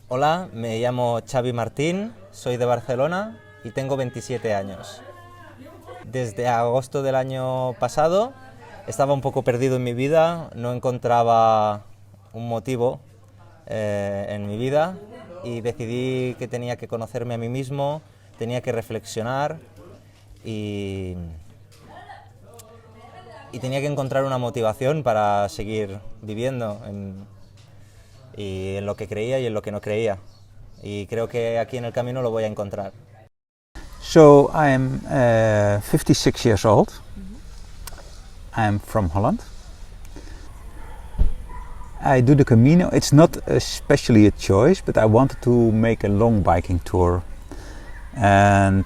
Hola, me llamo Xavi Martín, soy de Barcelona y tengo 27 años. Desde agosto del año pasado estaba un poco perdido en mi vida, no encontraba un motivo en mi vida y decidí que tenía que conocerme a mí mismo, tenía que reflexionar y tenía que encontrar una motivación para seguir viviendo en lo que creía y en lo que no creía. Y creo que aquí en el camino lo voy a encontrar. So I'm 56 years old. I'm from Holland. I do the Camino. It's not especially a choice, but I wanted to make a long biking tour. And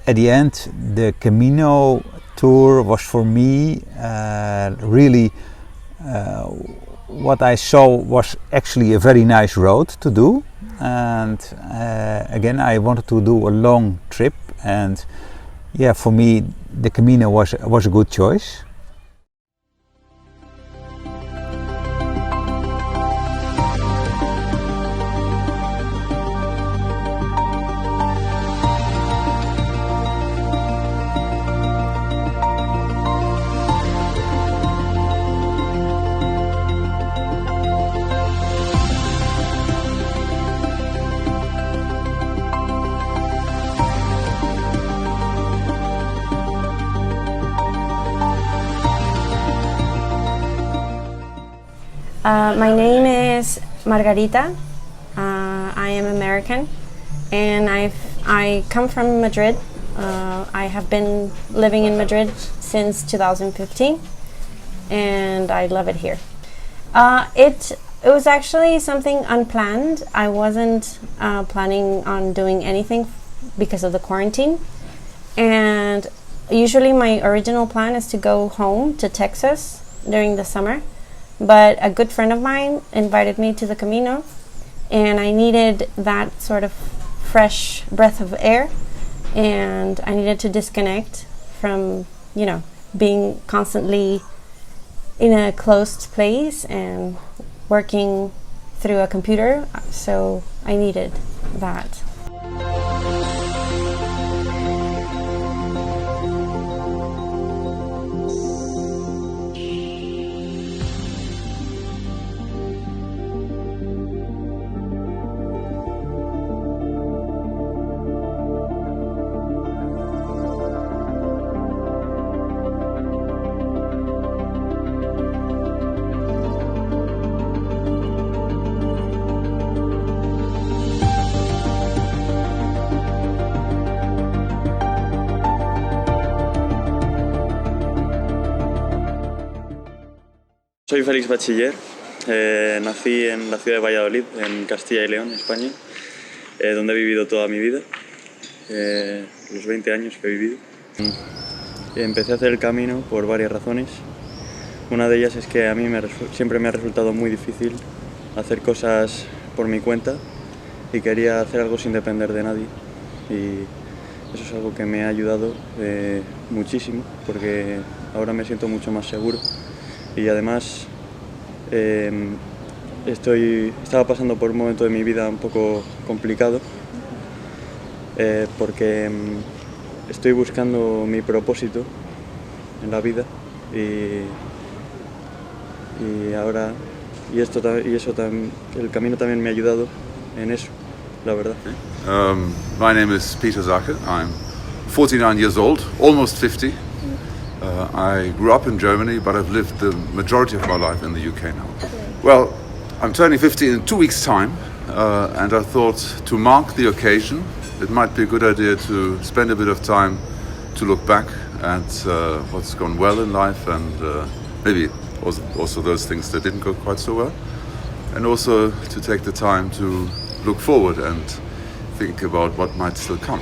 at the end, the Camino tour was for me really what I saw was actually a very nice road to do. And again, I wanted to do a long trip, and yeah, for me the Camino was a good choice. My name is Margarita. I am American, and I come from Madrid. I have been living in Madrid since 2015, and I love it here. It was actually something unplanned. I wasn't planning on doing anything because of the quarantine, and usually my original plan is to go home to Texas during the summer. But a good friend of mine invited me to the Camino, and I needed that sort of fresh breath of air, and I needed to disconnect from, being constantly in a closed place and working through a computer, so I needed that. Soy Félix Bachiller, nací en la ciudad de Valladolid, en Castilla y León, España, donde he vivido toda mi vida, los 20 años que he vivido. Empecé a hacer el camino por varias razones. Una de ellas es que a mí siempre me ha resultado muy difícil hacer cosas por mi cuenta y quería hacer algo sin depender de nadie. Y eso es algo que me ha ayudado muchísimo, porque ahora me siento mucho más seguro. Y además estaba pasando por un momento de mi vida un poco complicado, porque estoy buscando mi propósito en la vida el camino también me ha ayudado en eso, la verdad. My name is Peter Zake. I'm 49 years old, almost 50. I grew up in Germany, but I've lived the majority of my life in the UK now. Well, I'm turning 50 in 2 weeks' time, and I thought to mark the occasion, it might be a good idea to spend a bit of time to look back at what's gone well in life, and maybe also those things that didn't go quite so well, and also to take the time to look forward and think about what might still come.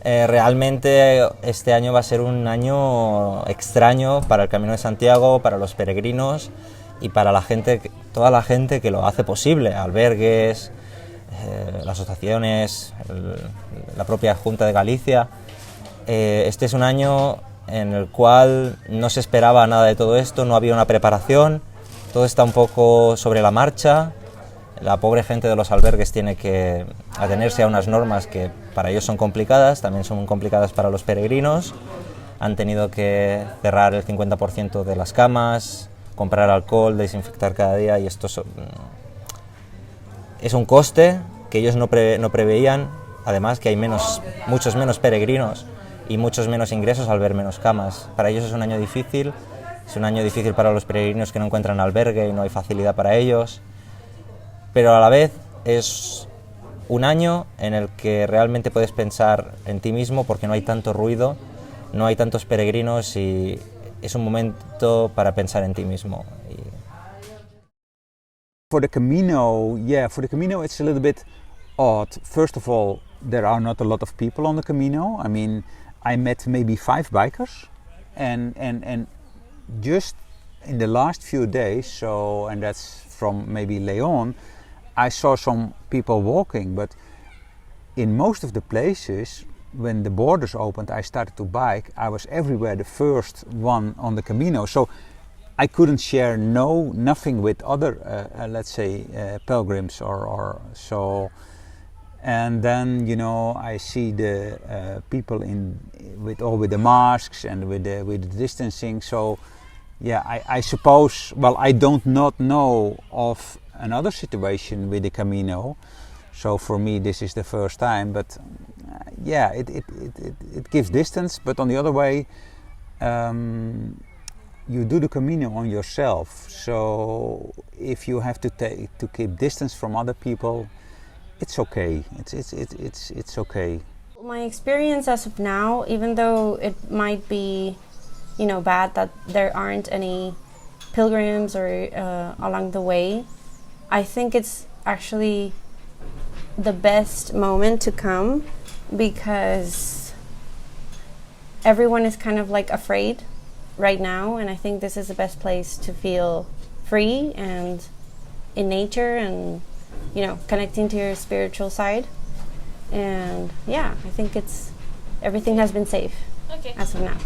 Realmente este año va a ser un año extraño para el Camino de Santiago, para los peregrinos y para la gente, toda la gente que lo hace posible, albergues, las asociaciones, la propia Junta de Galicia. Este es un año en el cual no se esperaba nada de todo esto, no había una preparación, todo está un poco sobre la marcha. La pobre gente de los albergues tiene que atenerse a unas normas que para ellos son complicadas, también son complicadas para los peregrinos. Han tenido que cerrar el 50% de las camas, comprar alcohol, desinfectar cada día, y esto es un coste que ellos no preveían. Además que hay muchos menos peregrinos y muchos menos ingresos al ver menos camas. Para ellos es un año difícil para los peregrinos que no encuentran albergue y no hay facilidad para ellos. Pero a la vez es un año en el que realmente puedes pensar en ti mismo porque no hay tanto ruido, no hay tantos peregrinos y es un momento para pensar en ti mismo. For the Camino, it's a little bit odd. First of all, there are not a lot of people on the Camino. I mean, I met maybe 5 bikers, and just in the last few days, and that's from maybe Leon, I saw some people walking, but in most of the places, when the borders opened, I started to bike. I was everywhere the first one on the Camino, so I couldn't share nothing with other, pilgrims or so. And then I see the people with the masks and with the distancing. So yeah, I suppose. Well, I don't not know of another situation with the Camino, so for me this is the first time. But it gives distance. But on the other way, you do the Camino on yourself. So if you have to keep distance from other people, it's okay. It's okay. My experience as of now, even though it might be, bad that there aren't any pilgrims or along the way, I think it's actually the best moment to come because everyone is kind of like afraid right now, and I think this is the best place to feel free and in nature and connecting to your spiritual side. And yeah, I think everything has been safe as of now.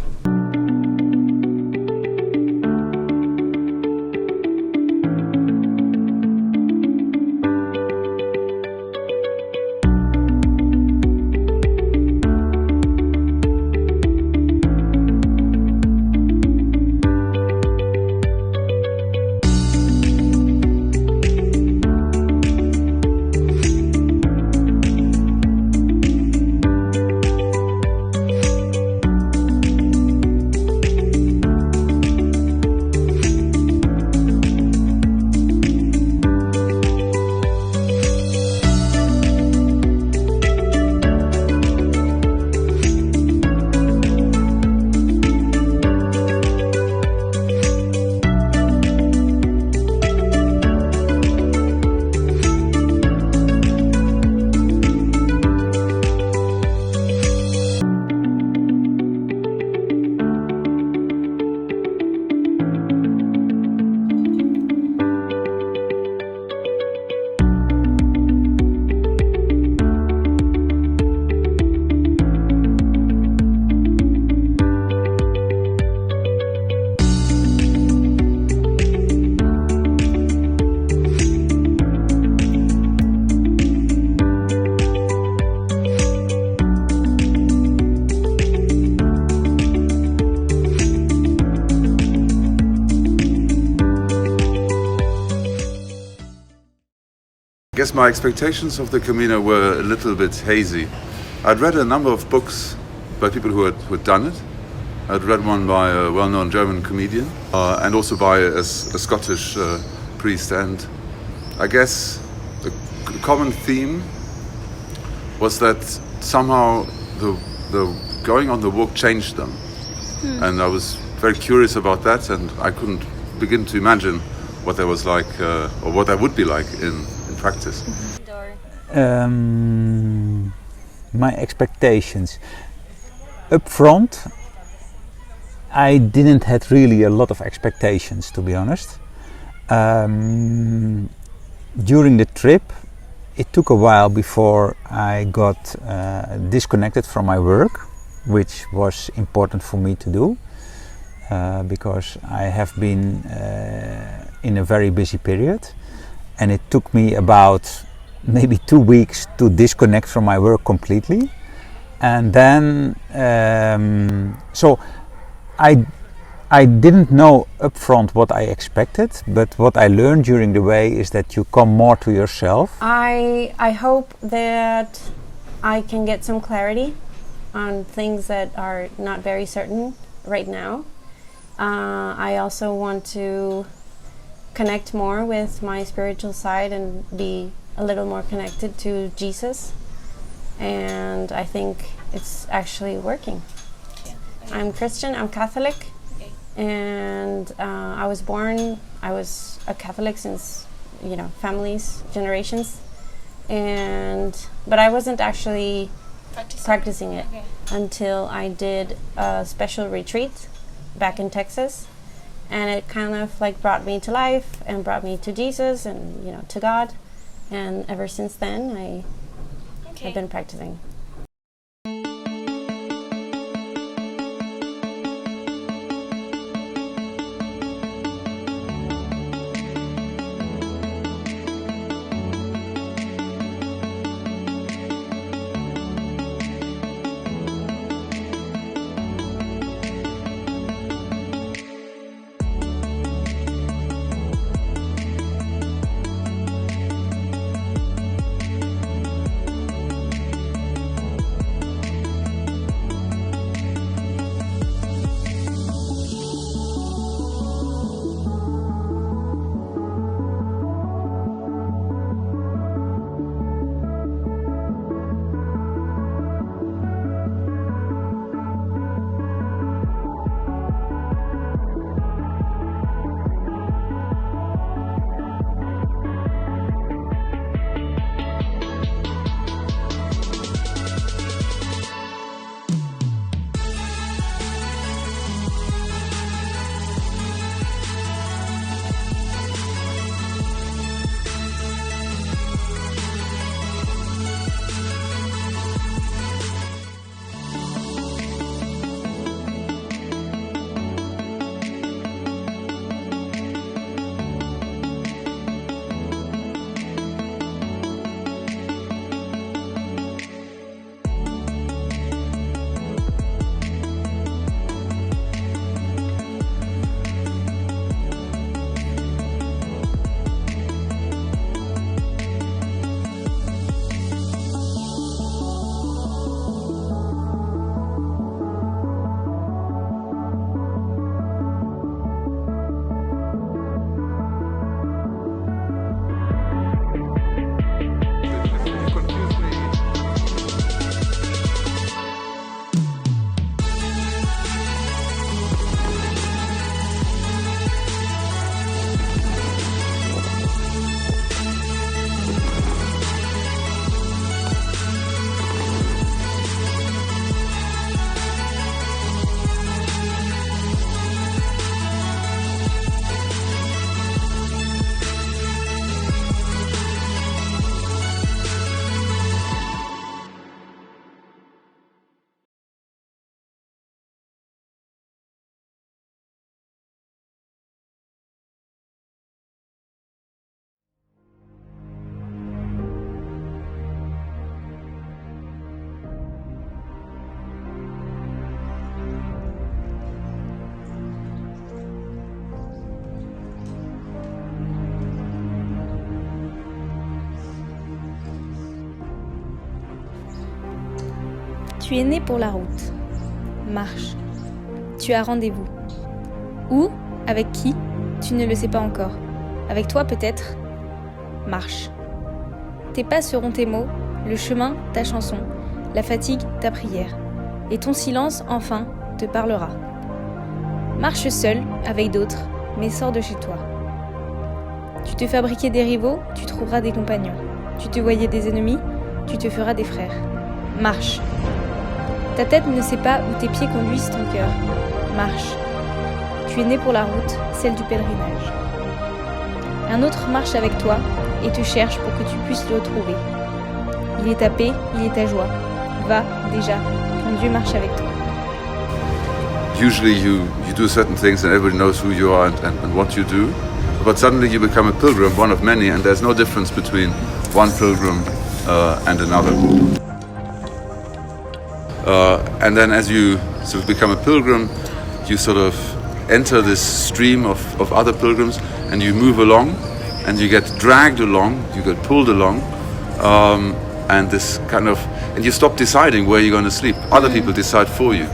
I guess my expectations of the Camino were a little bit hazy. I'd read a number of books by people who had done it. I'd read one by a well-known German comedian and also by a Scottish priest, and I guess the common theme was that somehow the going on the walk changed them. And I was very curious about that, and I couldn't begin to imagine what that was like or what that would be like in practice. My expectations. up front, I didn't have really a lot of expectations, to be honest. During the trip, it took a while before I got disconnected from my work, which was important for me to do, because I have been in a very busy period, and it took me about maybe 2 weeks to disconnect from my work completely. And then, so I didn't know upfront what I expected, but what I learned during the way is that you come more to yourself. I hope that I can get some clarity on things that are not very certain right now. I also want to connect more with my spiritual side and be a little more connected to Jesus. And I think it's actually working. I'm Christian, I'm Catholic, and I was a Catholic since, families, generations, but I wasn't actually practicing it until I did a special retreat back in Texas, and it kind of like brought me to life and brought me to Jesus and to God, and ever since then I've been practicing. Tu es né pour la route. Marche. Tu as rendez-vous. Où ? Avec qui ? Tu ne le sais pas encore. Avec toi peut-être ? Marche. Tes pas seront tes mots, le chemin ta chanson, la fatigue ta prière. Et ton silence, enfin, te parlera. Marche seul, avec d'autres, mais sors de chez toi. Tu te fabriquais des rivaux, tu trouveras des compagnons. Tu te voyais des ennemis, tu te feras des frères. Marche. Ta tête ne sait pas où tes pieds conduisent ton cœur. Marche. Tu es né pour la route, celle du pèlerinage. Un autre marche avec toi et te cherche pour que tu puisses le retrouver. Il est ta paix, il est ta joie. Va, déjà, ton Dieu marche avec toi. Usually you do certain things and everybody knows who you are and what you do. But suddenly you become a pilgrim, one of many, and there's no difference between one pilgrim and another. And then as you sort of become a pilgrim, you sort of enter this stream of other pilgrims and you move along and you get dragged along, you get pulled along, and this kind of, and you stop deciding where you're going to sleep. Other people decide for you.